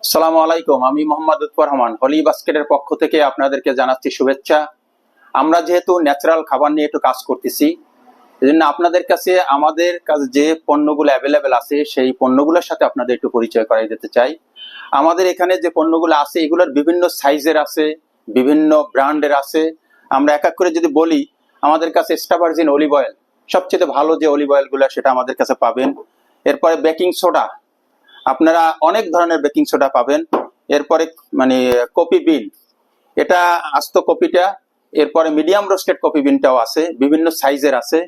আসসালামু আলাইকুম। আমি মোহাম্মদ লুৎফর রহমান হলি বাস্কেটের পক্ষ থেকে আপনাদেরকে জানাচ্ছি শুভেচ্ছা। আমরা যেহেতু ন্যাচারাল খাবার নিয়ে একটু কাজ করতেছি, এজন্য আপনাদের কাছে আমাদের কাছে যে পণ্যগুলো অ্যাভেলেবেল আছে সেই পণ্যগুলোর সাথে আপনাদের একটু পরিচয় করাই দিতে চাই। আমাদের এখানে যে পণ্যগুলো আছে এগুলোর বিভিন্ন সাইজের আছে, বিভিন্ন ব্র্যান্ডের আছে। আমরা এক এক করে যদি বলি, আমাদের কাছে এক্সট্রা ভার্জিন অলিভ অয়েল, সবচেয়ে ভালো যে অলিভ অয়েলগুলো সেটা আমাদের কাছে পাবেন। এরপরে বেকিং সোডা, আপনারা অনেক ধরনের বেকিং সোডা পাবেন। এরপরে কফি বিন, এটা আস্ত কপিটা। এরপরে মিডিয়াম রোস্টেড কফি বিনটাও আছে, বিভিন্ন সাইজের আছে।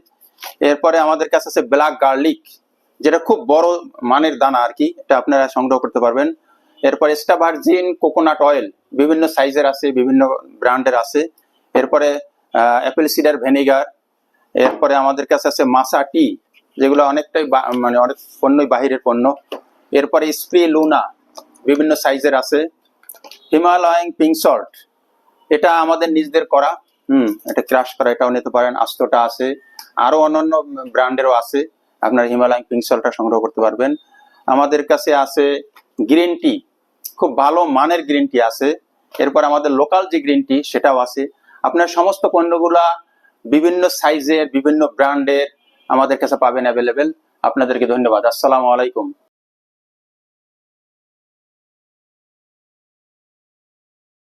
এরপরে আমাদের কাছে আছে ব্ল্যাক গার্লিক, যেটা খুব বড় মানের দানা আর কি, এটা আপনারা সংগ্রহ করতে পারবেন। এরপরে এক্সট্রা ভার্জিন কোকোনাট অয়েল, বিভিন্ন সাইজের আছে, বিভিন্ন ব্র্যান্ডের আছে। এরপরে অ্যাপেল সিডার ভিনেগার। এরপরে আমাদের কাছে আছে মাসা টি, যেগুলো অনেকটাই অনেক পণ্যই বাহিরের পণ্য। এরপরে স্প্রে লুনা, বিভিন্ন সাইজের আছে। হিমালয়ান পিঙ্ক সল্ট, এটা আমাদের নিজেদের করা, এটা ক্রাশ করা, এটাও নিতে পারেন, আস্তটা আছে। আরো অন্যান্য ব্র্যান্ডেরও আছে, আপনার হিমালয়ান পিঙ্ক সল্টটা সংগ্রহ করতে পারবেন। আমাদের কাছে আছে গ্রিন টি, খুব ভালো মানের গ্রিন টি আছে। এরপর আমাদের লোকাল যে গ্রিন টি সেটাও আছে। আপনার সমস্ত পণ্যগুলা বিভিন্ন সাইজের, বিভিন্ন ব্র্যান্ডের আমাদের কাছে পাবেন অ্যাভেলেবেল। আপনাদেরকে ধন্যবাদ। আসসালামু আলাইকুম।